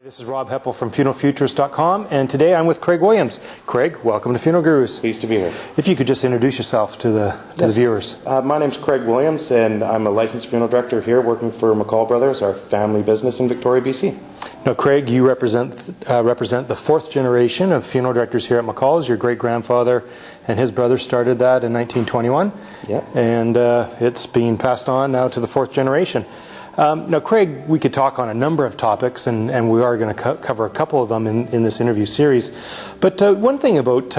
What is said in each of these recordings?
This is Rob Heppel from funeralfutures.com, and today I'm with Craig Williams. Craig, welcome to Funeral Gurus. Pleased to be here. If you could just introduce yourself to the viewers. My name's Craig Williams, and I'm a licensed funeral director here working for McCall Bros, our family business in Victoria, BC. Now, Craig, you represent the fourth generation of funeral directors here at McCall's. Your great-grandfather and his brother started that in 1921, Yep. and it's being passed on now to the fourth generation. Now, Craig, we could talk on a number of topics, and we are going to cover a couple of them in this interview series. But one thing about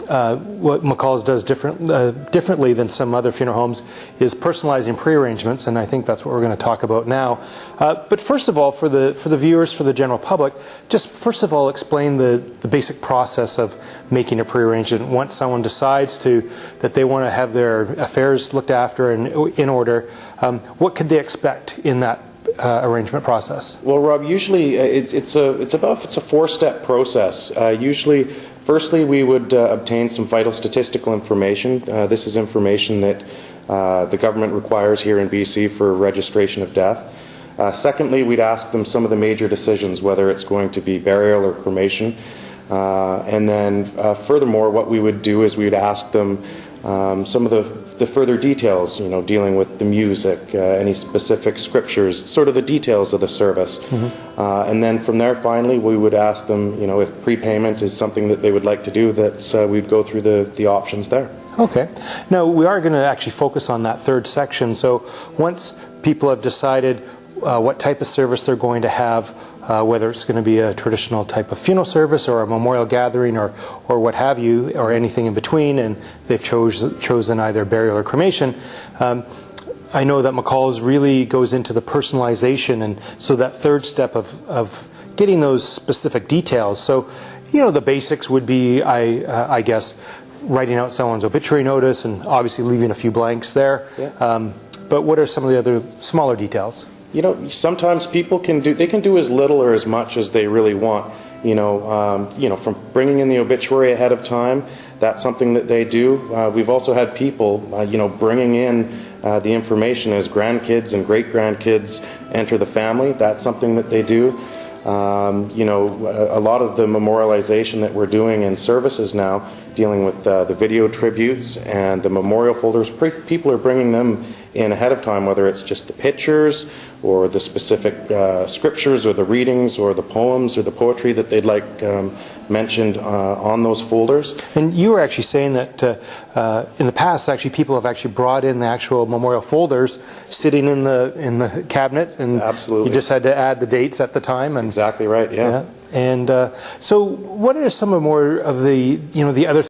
what McCall's does differently than some other funeral homes is personalizing pre-arrangements, and I think that's what we're going to talk about now. But first of all, for the viewers, for the general public, just first of all explain the basic process of making a pre-arrangement. Once someone decides that they want to have their affairs looked after and in order, what could they expect in that arrangement process? Well, Rob, usually it's a four-step process. Firstly, we would obtain some vital statistical information. This is information that the government requires here in BC for registration of death. Secondly, we'd ask them some of the major decisions, whether it's going to be burial or cremation. And then furthermore, what we would do is we'd ask them some of the further details, dealing with the music, any specific scriptures, sort of the details of the service. Mm-hmm. And then from there, finally, we would ask them, if prepayment is something that they would like to do, that we'd go through the options there. Okay. Now, we are going to actually focus on that third section. So once people have decided what type of service they're going to have, whether it's going to be a traditional type of funeral service or a memorial gathering or what have you, or anything in between, and they've chosen either burial or cremation, I know that McCall's really goes into the personalization, and so that third step of getting those specific details. So, the basics would be, I guess, writing out someone's obituary notice and obviously leaving a few blanks there. Yeah. But what are some of the other smaller details? Sometimes people can do as little or as much as they really want. From bringing in the obituary ahead of time, that's something that they do. We've also had people, bringing in the information as grandkids and great-grandkids enter the family. That's something that they do. A lot of the memorialization that we're doing in services now, dealing with the video tributes and the memorial folders, people are bringing them in ahead of time, whether it's just the pictures or the specific scriptures or the readings or the poems or the poetry that they'd like mentioned on those folders. And you were actually saying that in the past, actually, people have actually brought in the actual memorial folders sitting in the cabinet, and absolutely, you just had to add the dates at the time. And exactly right. Yeah. And so, what are some more of the other